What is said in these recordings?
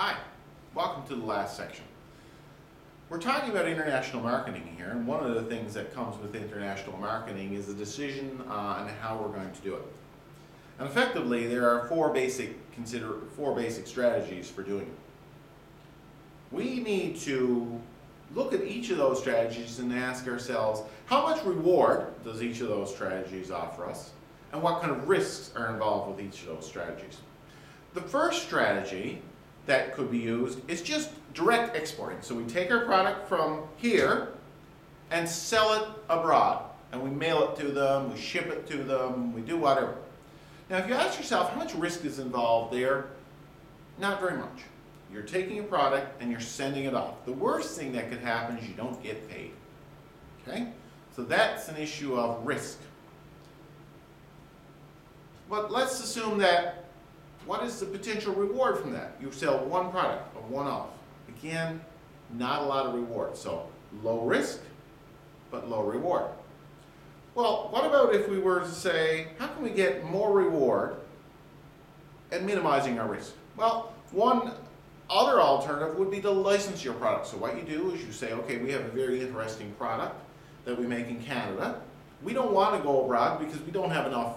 Hi, welcome to the last section. We're talking about international marketing here, and one of the things that comes with international marketing is a decision on how we're going to do it. And effectively, there are four basic strategies for doing it. We need to look at each of those strategies and ask ourselves, how much reward does each of those strategies offer us, and what kind of risks are involved with each of those strategies? The first strategy that could be used is just direct exporting. So we take our product from here and sell it abroad. And we mail it to them, we ship it to them, we do whatever. Now if you ask yourself how much risk is involved there, not very much. You're taking a product and you're sending it off. The worst thing that could happen is you don't get paid. Okay? So that's an issue of risk. But let's assume that what is the potential reward from that? You sell one product, a one-off. Again, not a lot of reward. So low risk, but low reward. Well, what about if we were to say, how can we get more reward and minimizing our risk? Well, one other alternative would be to license your product. So what you do is you say, okay, we have a very interesting product that we make in Canada. We don't want to go abroad because we don't have enough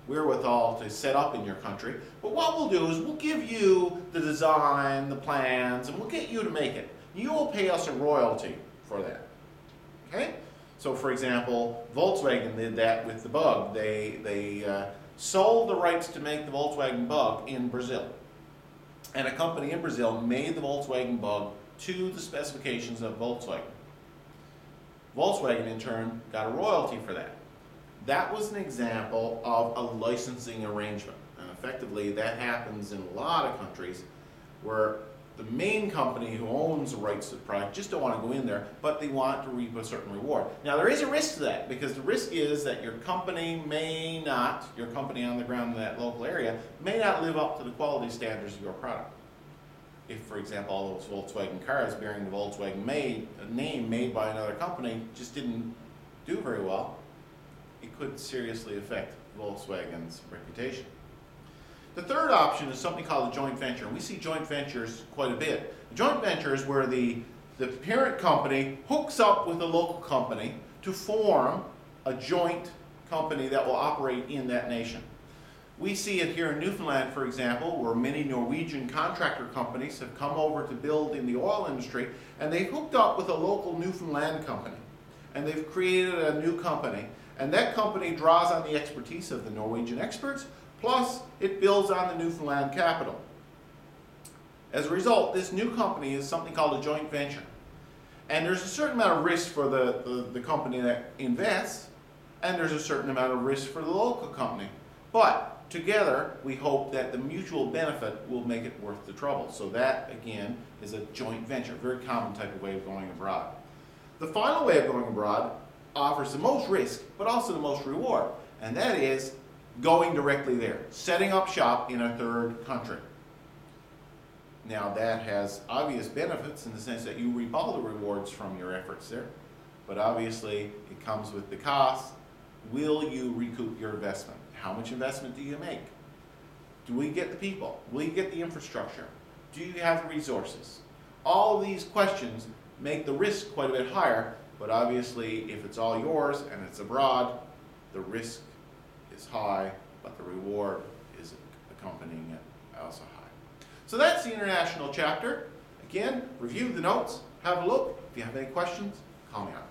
wherewithal to set up in your country. But what we'll do is we'll give you the design, the plans, and we'll get you to make it. You will pay us a royalty for that. Okay? So for example, Volkswagen did that with the Bug. They sold the rights to make the Volkswagen Bug in Brazil. And a company in Brazil made the Volkswagen Bug to the specifications of Volkswagen. Volkswagen in turn got a royalty for that. That was an example of a licensing arrangement. And effectively that happens in a lot of countries where the main company who owns the rights to the product just don't want to go in there, but they want to reap a certain reward. Now there is a risk to that, because the risk is that your company on the ground in that local area may not live up to the quality standards of your product. If, for example, all those Volkswagen cars bearing the Volkswagen name made by another company just didn't do very well, it could seriously affect Volkswagen's reputation. The third option is something called a joint venture. And we see joint ventures quite a bit. A joint venture is where the parent company hooks up with a local company to form a joint company that will operate in that nation. We see it here in Newfoundland, for example, where many Norwegian contractor companies have come over to build in the oil industry, and they've hooked up with a local Newfoundland company. And they've created a new company. And that company draws on the expertise of the Norwegian experts, plus it builds on the Newfoundland capital. As a result, this new company is something called a joint venture. And there's a certain amount of risk for the company that invests, and there's a certain amount of risk for the local company. But together, we hope that the mutual benefit will make it worth the trouble. So that, again, is a joint venture, a very common type of way of going abroad. The final way of going abroad offers the most risk, but also the most reward, and that is going directly there, setting up shop in a third country. Now that has obvious benefits in the sense that you reap all the rewards from your efforts there, but obviously it comes with the cost. Will you recoup your investment? How much investment do you make? Do we get the people? Will you get the infrastructure? Do you have the resources? All of these questions make the risk quite a bit higher, but obviously if it's all yours and it's abroad, the risk is high, but the reward is accompanying it also high. So that's the international chapter. Again, review the notes, have a look. If you have any questions, call me up.